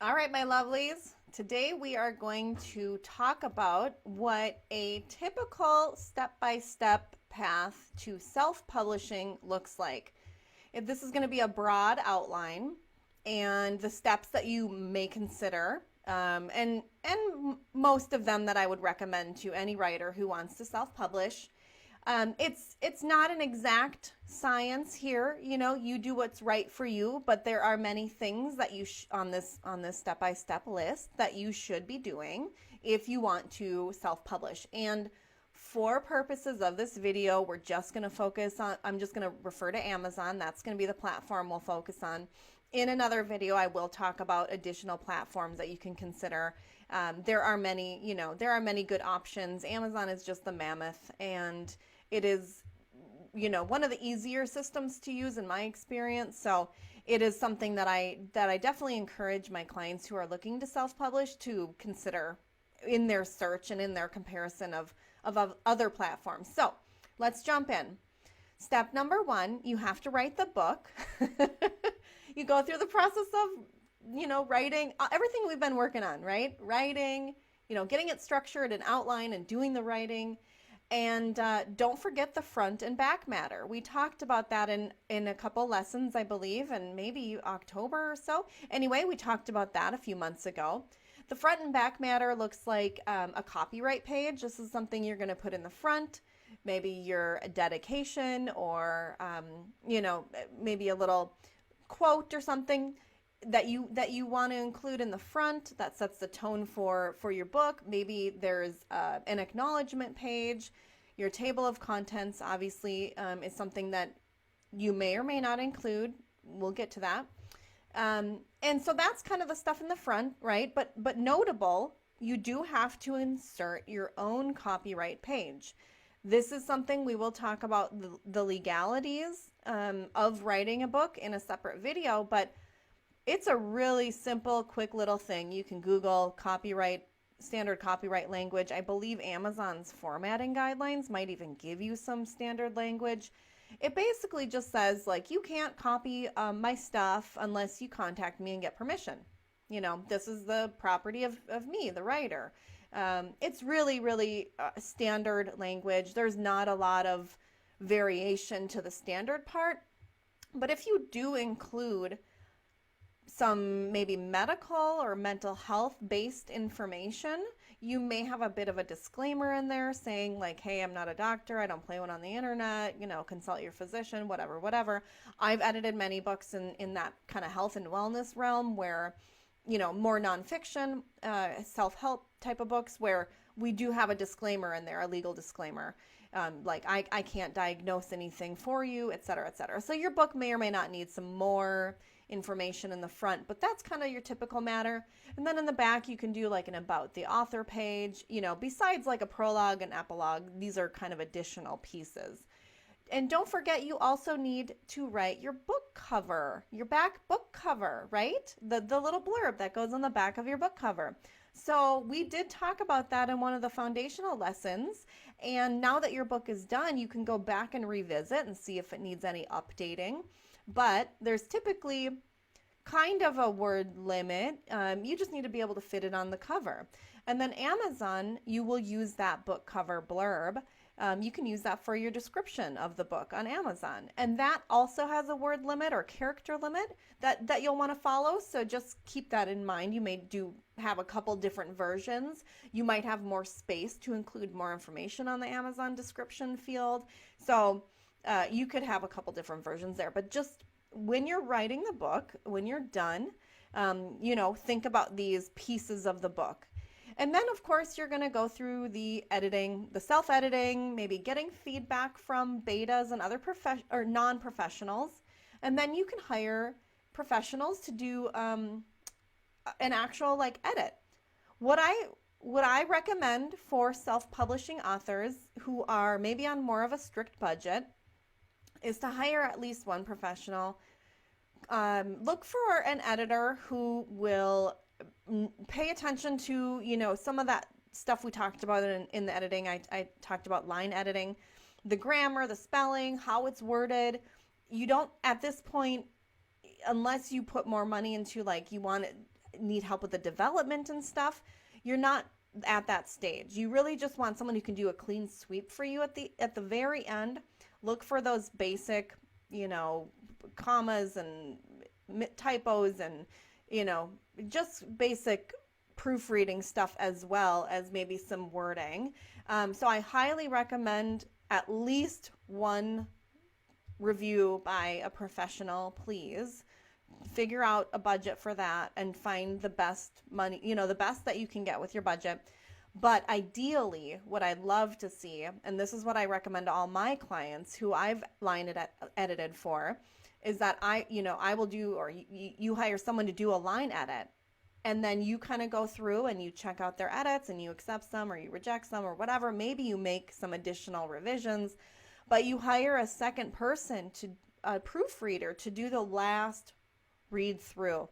All right, my lovelies. Today we are going to talk about what a typical step-by-step path to self-publishing looks like. If this is going to be a broad outline and the steps that you may consider, and most of them that I would recommend to any writer who wants to self-publish. It's not an exact science here. You know, you do what's right for you, but there are many things that you on this step-by-step list that you should be doing if you want to self-publish. And for purposes of this video, we're just going to focus on, I'm just going to refer to Amazon. That's going to be the platform we'll focus on. In another video, I will talk about additional platforms that you can consider. There are many, there are many good options. Amazon is just the mammoth, and it is, one of the easier systems to use in my experience. So it is something that I definitely encourage my clients who are looking to self-publish to consider in their search and in their comparison of other platforms. So let's jump in. Step number one, you have to write the book. You go through the process of, writing everything we've been working on, right? Writing, getting it structured and outline and doing the writing. And don't forget the front and back matter. We talked about that in a couple lessons, I believe, and maybe October or so. Anyway, we talked about that a few months ago. The front and back matter looks like a copyright page. This is something you're going to put in the front. Maybe your dedication or, maybe a little quote or something that you want to include in the front that sets the tone for your book. Maybe there's an acknowledgement page. Your table of contents obviously is something that you may or may not include. We'll get to that. And so that's kind of the stuff in the front, right? But notable, you do have to insert your own copyright page. This is something we will talk about the legalities of writing a book in a separate video, but it's a really simple, quick little thing. You can Google copyright, standard copyright language. I believe Amazon's formatting guidelines might even give you some standard language. It basically just says, like, you can't copy my stuff unless you contact me and get permission. This is the property of me, the writer. It's really, really standard language. There's not a lot of variation to the standard part. But if you do include some maybe medical or mental health based information, you may have a bit of a disclaimer in there saying like, hey, I'm not a doctor, I don't play one on the internet, consult your physician, whatever. I've edited many books in that kind of health and wellness realm where, more nonfiction, self-help type of books where we do have a disclaimer in there, a legal disclaimer. Like I can't diagnose anything for you, et cetera, et cetera. So your book may or may not need some more information in the front, but that's kind of your typical matter. And then in the back, you can do like an about the author page, besides like a prologue and epilogue. These are kind of additional pieces. And don't forget, you also need to write your book cover, your back book cover, right? The little blurb that goes on the back of your book cover. So we did talk about that in one of the foundational lessons. And now that your book is done, you can go back and revisit and see if it needs any updating. But there's typically kind of a word limit. You just need to be able to fit it on the cover. And then Amazon, you will use that book cover blurb. You can use that for your description of the book on Amazon. And that also has a word limit or character limit that you'll want to follow. So just keep that in mind. You may have a couple different versions. You might have more space to include more information on the Amazon description field. So you could have a couple different versions there. But just when you're writing the book, when you're done, think about these pieces of the book. And then, of course, you're going to go through the editing, the self-editing, maybe getting feedback from betas and other non-professionals. And then you can hire professionals to do an actual edit. What I recommend for self-publishing authors who are maybe on more of a strict budget is to hire at least one professional. Look for an editor who will pay attention to, some of that stuff we talked about in the editing. I talked about line editing, the grammar, the spelling, how it's worded. You don't, at this point, unless you put more money into you want need help with the development and stuff, you're not at that stage. You really just want someone who can do a clean sweep for you at the very end. Look for those basic, commas and typos and, just basic proofreading stuff, as well as maybe some wording. So I highly recommend at least one review by a professional. Please figure out a budget for that and find the best money, the best that you can get with your budget. But ideally, what I'd love to see, and this is what I recommend to all my clients who I've edited for, is that I will do, or you hire someone to do a line edit, and then you kind of go through and you check out their edits and you accept some or you reject some or whatever. Maybe you make some additional revisions, but you hire a second person, a proofreader, to do the last read through.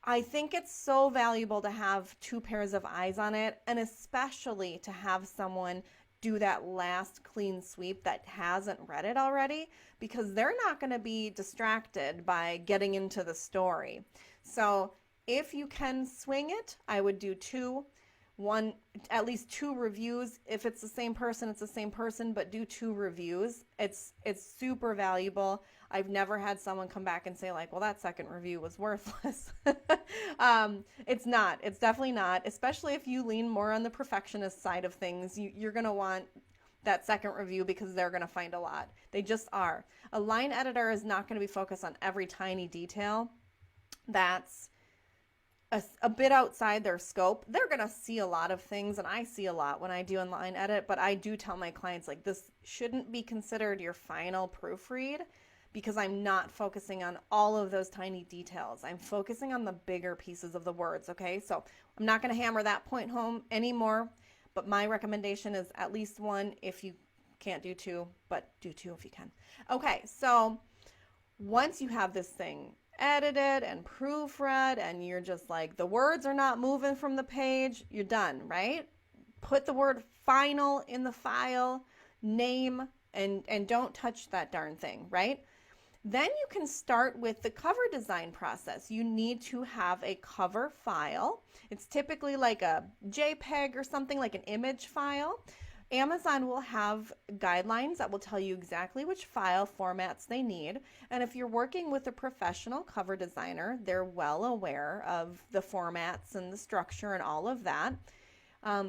I think it's so valuable to have two pairs of eyes on it, and especially to have someone do that last clean sweep that hasn't read it already, because they're not going to be distracted by getting into the story. So if you can swing it, I would do at least two reviews. If it's the same person, it's the same person, but do two reviews. It's super valuable. I've never had someone come back and say like, well, that second review was worthless. It's not. It's definitely not, especially if you lean more on the perfectionist side of things. You're going to want that second review because they're going to find a lot. They just are. A line editor is not going to be focused on every tiny detail that's a bit outside their scope. They're going to see a lot of things, and I see a lot when I do a line edit, but I do tell my clients, like, this shouldn't be considered your final proofread, because I'm not focusing on all of those tiny details. I'm focusing on the bigger pieces of the words, okay? So I'm not going to hammer that point home anymore, but my recommendation is at least one if you can't do two, but do two if you can. Okay, so once you have this thing edited and proofread and you're just like, the words are not moving from the page, you're done, right? Put the word final in the file, name, and don't touch that darn thing, right? Then you can start with the cover design process. You need to have a cover file. It's typically like a JPEG or something, like an image file. Amazon will have guidelines that will tell you exactly which file formats they need. And if you're working with a professional cover designer, they're well aware of the formats and the structure and all of that.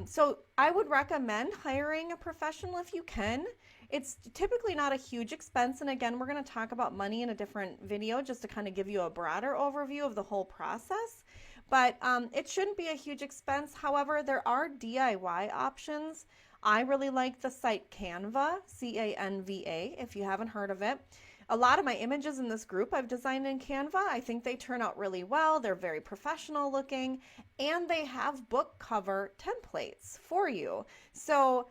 So I would recommend hiring a professional if you can. It's typically not a huge expense. And again, we're going to talk about money in a different video just to kind of give you a broader overview of the whole process. But it shouldn't be a huge expense. However, there are DIY options. I really like the site Canva, C-A-N-V-A, if you haven't heard of it. A lot of my images in this group I've designed in Canva. I think they turn out really well. They're very professional looking, and they have book cover templates for you. So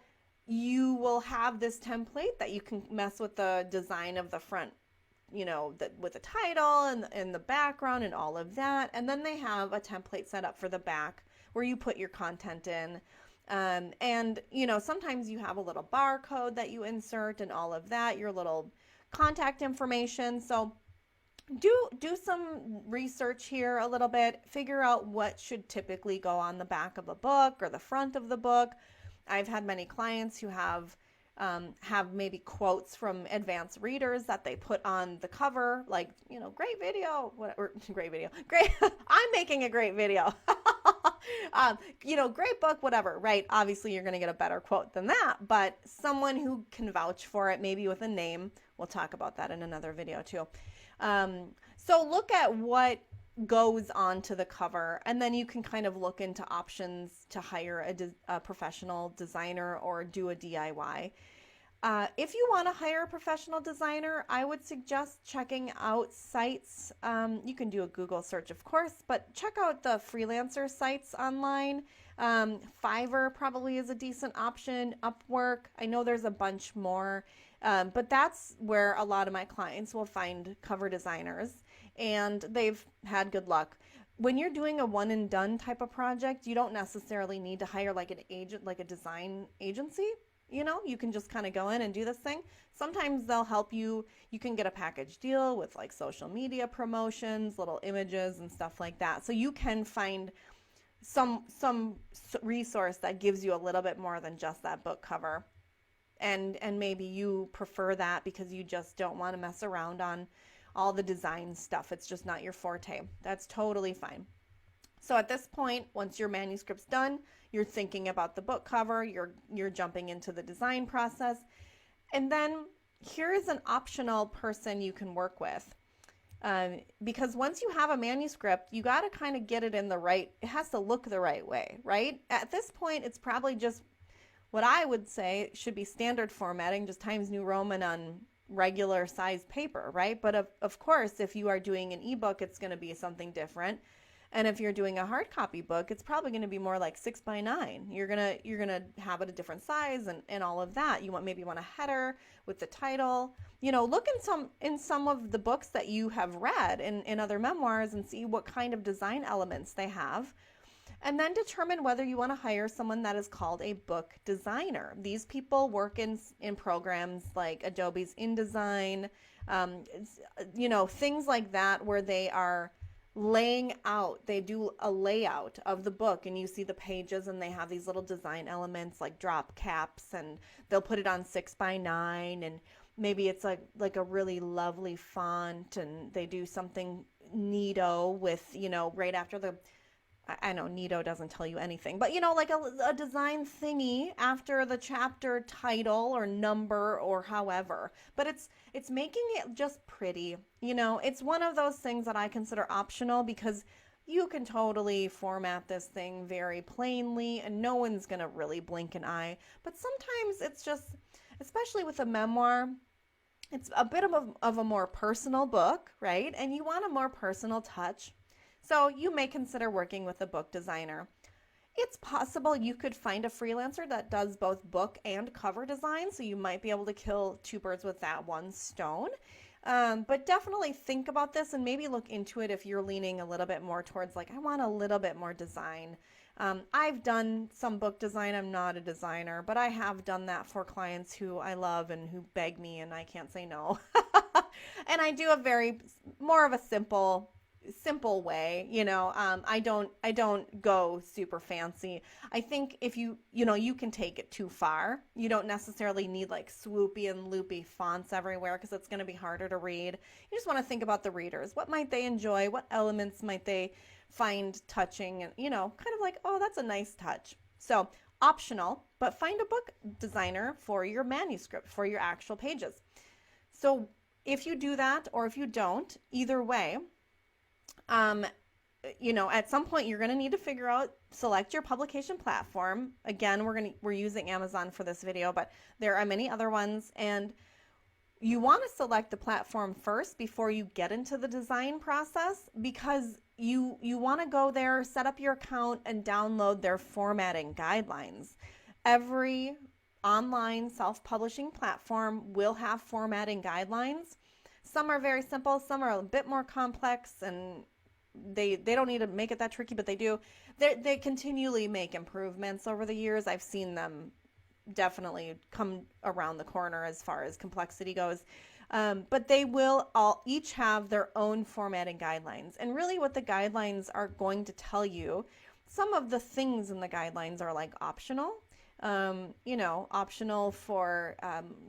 you will have this template that you can mess with the design of the front, with the title and the background and all of that. And then they have a template set up for the back where you put your content in. Sometimes you have a little barcode that you insert and all of that, your little contact information. So do some research here a little bit, figure out what should typically go on the back of a book or the front of the book. I've had many clients who have maybe quotes from advanced readers that they put on the cover, like, great video, great video, great, I'm making a great video. Great book, whatever, right? Obviously, you're going to get a better quote than that, but someone who can vouch for it, maybe with a name. We'll talk about that in another video too. So look at what goes onto the cover, and then you can kind of look into options to hire a professional designer or do a DIY. If you want to hire a professional designer, I would suggest checking out sites. You can do a Google search, of course, but check out the freelancer sites online. Fiverr probably is a decent option. Upwork, I know there's a bunch more, but that's where a lot of my clients will find cover designers, and they've had good luck. When you're doing a one and done type of project, you don't necessarily need to hire like an agent, like a design agency. You can just kind of go in and do this thing. Sometimes they'll help you. You can get a package deal with like social media promotions, little images and stuff like that. So you can find some resource that gives you a little bit more than just that book cover. And maybe you prefer that because you just don't want to mess around on all the design stuff. It's just not your forte. That's totally fine. So at this point, once your manuscript's done, you're thinking about the book cover, you're jumping into the design process. And then here's an optional person you can work with. Because once you have a manuscript, you got to kind of get it in it has to look the right way, right? At this point, it's probably just what I would say should be standard formatting, just Times New Roman on regular size paper, right? But of course, if you are doing an ebook, it's going to be something different. And if you're doing a hard copy book, it's probably going to be more like 6x9. You're gonna have it a different size and all of that. Maybe you want a header with the title. Look in some of the books that you have read in other memoirs and see what kind of design elements they have. And then determine whether you want to hire someone that is called a book designer. These people work in programs like Adobe's InDesign, things like that where they are they do a layout of the book and you see the pages and they have these little design elements like drop caps and they'll put it on 6x9 and maybe it's like a really lovely font and they do something neato with, right after I know neato doesn't tell you anything, but like a design thingy after the chapter title or number or however, but it's making it just pretty. It's one of those things that I consider optional because you can totally format this thing very plainly and no one's going to really blink an eye. But sometimes it's just, especially with a memoir, it's a bit of a more personal book, right? And you want a more personal touch. So you may consider working with a book designer. It's possible you could find a freelancer that does both book and cover design, so you might be able to kill two birds with that one stone. But definitely think about this and maybe look into it if you're leaning a little bit more towards I want a little bit more design. I've done some book design. I'm not a designer, but I have done that for clients who I love and who beg me and I can't say no. And I do more of a simple way, I don't go super fancy. I think if you can take it too far. You don't necessarily need swoopy and loopy fonts everywhere because it's going to be harder to read. You just want to think about the readers. What might they enjoy? What elements might they find touching? And, kind of oh, that's a nice touch. So optional, but find a book designer for your manuscript, for your actual pages. So if you do that or if you don't, either way, at some point you're going to need to select your publication platform. Again, we're using Amazon for this video, but there are many other ones, and you want to select the platform first before you get into the design process because you want to go there, set up your account, and download their formatting guidelines. Every online self-publishing platform will have formatting guidelines. Some are very simple, some are a bit more complex, and they don't need to make it that tricky, but they do. They continually make improvements over the years. I've seen them definitely come around the corner as far as complexity goes. But they will each have their own formatting guidelines. And really what the guidelines are going to tell you, some of the things in the guidelines are optional. Optional for,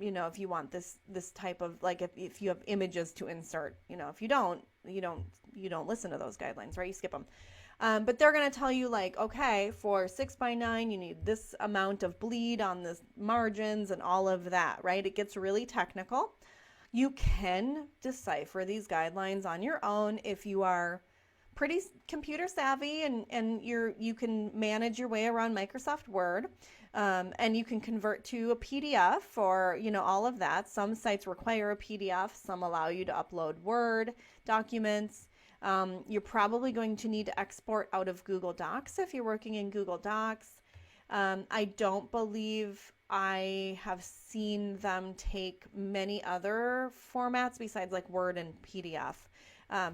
if you want this type of, if you have images to insert, if you don't listen to those guidelines, right? You skip them. But they're going to tell you okay, for 6x9, you need this amount of bleed on the margins and all of that, right? It gets really technical. You can decipher these guidelines on your own if you are pretty computer savvy and you can manage your way around Microsoft Word. And you can convert to a PDF or, all of that. Some sites require a PDF. Some allow you to upload Word documents. You're probably going to need to export out of Google Docs if you're working in Google Docs. I don't believe I have seen them take many other formats besides Word and PDF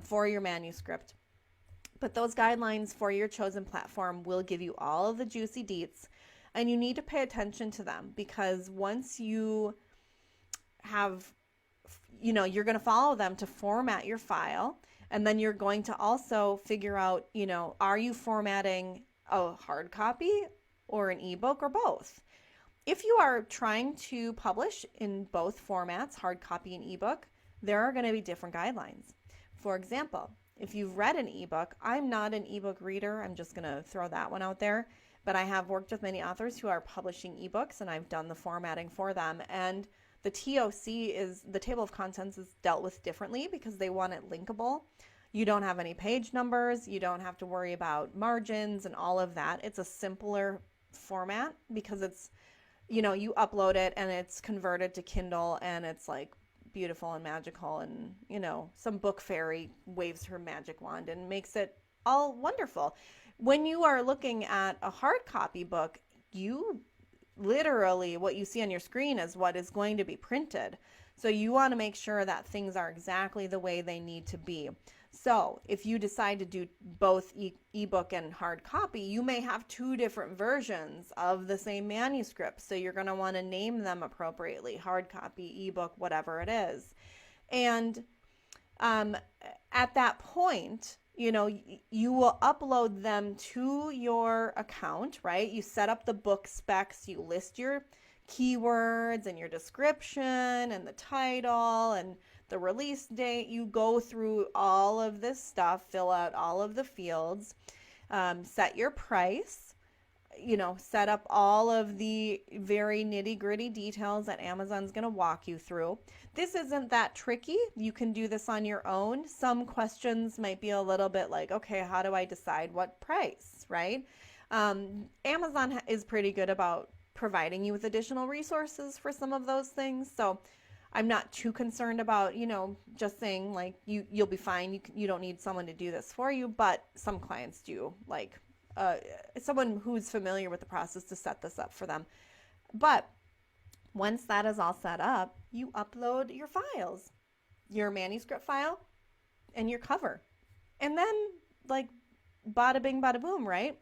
for your manuscript. But those guidelines for your chosen platform will give you all of the juicy deets. And you need to pay attention to them, because once you have, you're going to follow them to format your file. And then you're going to also figure out, are you formatting a hard copy or an ebook or both? If you are trying to publish in both formats, hard copy and ebook, there are going to be different guidelines. For example, if you've read an ebook, I'm not an ebook reader. I'm just going to throw that one out there. But I have worked with many authors who are publishing ebooks, and I've done the formatting for them. And the TOC is, the table of contents, is dealt with differently because they want it linkable. You don't have any page numbers. You don't have to worry about margins and all of that. It's a simpler format because it's, you upload it and it's converted to Kindle, and it's like beautiful and magical, and some book fairy waves her magic wand and makes it all wonderful. When you are looking at a hard copy book, you literally, what you see on your screen is what is going to be printed. So you want to make sure that things are exactly the way they need to be. So if you decide to do both ebook and hard copy, you may have two different versions of the same manuscript. So you're going to want to name them appropriately: hard copy, ebook, whatever it is. And at that point, you will upload them to your account, right? You set up the book specs, you list your keywords and your description and the title and the release date. You go through all of this stuff, fill out all of the fields, set your price, set up all of the very nitty-gritty details that Amazon's going to walk you through. This isn't that tricky. You can do this on your own. Some questions might be a little bit like, okay, how do I decide what price, right? Amazon is pretty good about providing you with additional resources for some of those things. So I'm not too concerned about, just saying like you'll be fine. You don't need someone to do this for you, but some clients do like someone who's familiar with the process to set this up for them. But once that is all set up, you upload your files, your manuscript file and your cover. And then like bada bing, bada boom, right?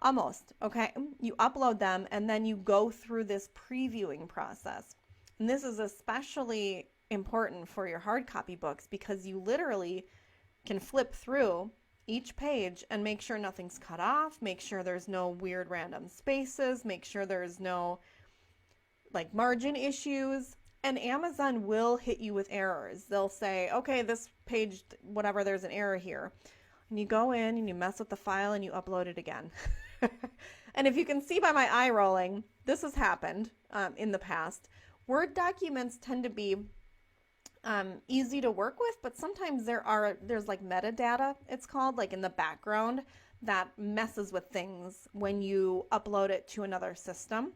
Almost. Okay. You upload them and then you go through this previewing process. And this is especially important for your hard copy books because you literally can flip through each page and make sure nothing's cut off, make sure there's no weird random spaces, make sure there's no like margin issues. And Amazon will hit you with errors. They'll say, okay, this page, whatever, there's an error here. And you go in and you mess with the file and you upload it again. And if you can see by my eye rolling, this has happened in the past. Word documents tend to be easy to work with, but sometimes there's like metadata, it's called, like in the background, that messes with things when you upload it to another system.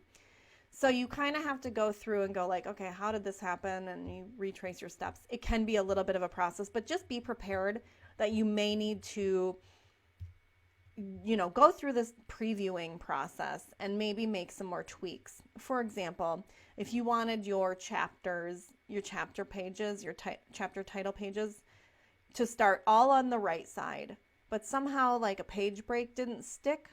So you kind of have to go through and go like, okay, how did this happen? And you retrace your steps. It can be a little bit of a process, but just be prepared that you may need to, go through this previewing process and maybe make some more tweaks. For example, if you wanted your chapters, your chapter pages, your chapter title pages to start all on the right side, but somehow like a page break didn't stick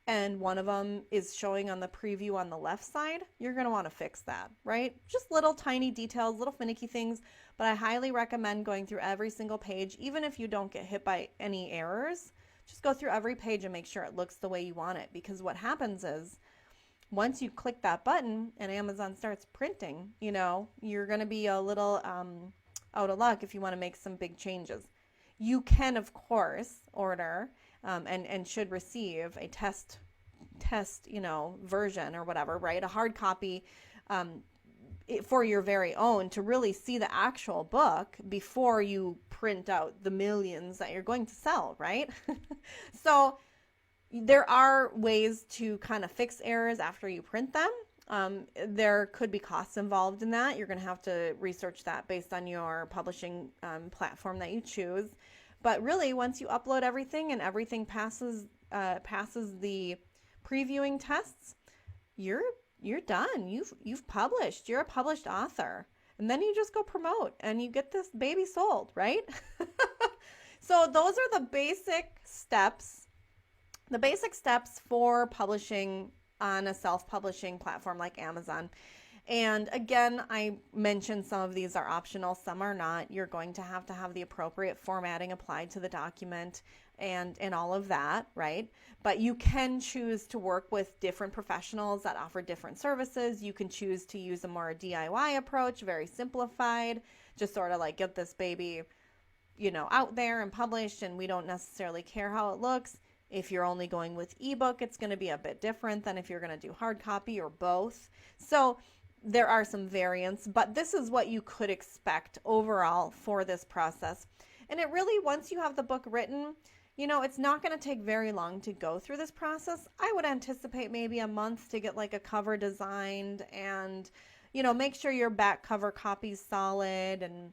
and one of them is showing on the preview on the left side, you're going to want to fix that, right? Just little tiny details, little finicky things, but I highly recommend going through every single page, even if you don't get hit by any errors. Just go through every page and make sure it looks the way you want it, because what happens is once you click that button and Amazon starts printing, you're going to be a little out of luck if you want to make some big changes. You can, of course, order and should receive a test, version or whatever, right? A hard copy for your very own to really see the actual book before you print out the millions that you're going to sell, right? So there are ways to kind of fix errors after you print them. There could be costs involved in that. You're going to have to research that based on your publishing platform that you choose. But really, once you upload everything and everything passes the previewing tests, you're done. You've published. You're a published author. And then you just go promote and you get this baby sold, right? So those are the basic steps. The basic steps for publishing on a self-publishing platform like Amazon. And again, I mentioned some of these are optional, some are not. You're going to have the appropriate formatting applied to the document and all of that, right? But you can choose to work with different professionals that offer different services. You can choose to use a more DIY approach, very simplified, just sort of like get this baby, out there and published, and we don't necessarily care how it looks. If you're only going with ebook, it's going to be a bit different than if you're going to do hard copy or both. So there are some variants, but this is what you could expect overall for this process. And it really, once you have the book written, it's not going to take very long to go through this process. I would anticipate maybe a month to get like a cover designed and, make sure your back cover copy's solid. And,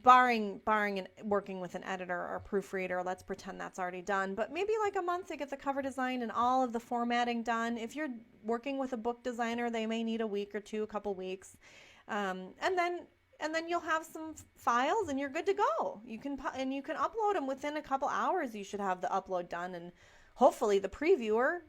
barring and working with an editor or proofreader, let's pretend that's already done, but maybe like a month to get the cover design and all of the formatting done. If you're working with a book designer, they may need a week or two, a couple weeks. And then you'll have some files and you're good to go. You can upload them within a couple hours. You should have the upload done, and hopefully the previewer,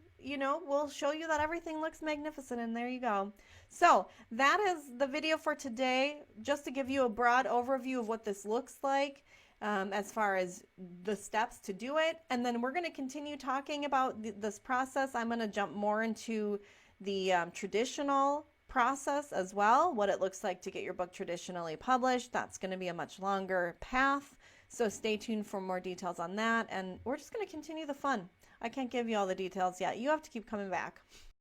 will show you that everything looks magnificent, and there you go. So that is the video for today, just to give you a broad overview of what this looks like as far as the steps to do it. And then we're going to continue talking about this process. I'm going to jump more into the traditional process as well, what it looks like to get your book traditionally published. That's going to be a much longer path, so stay tuned for more details on that, and we're just going to continue the fun. I can't give you all the details yet. You have to keep coming back.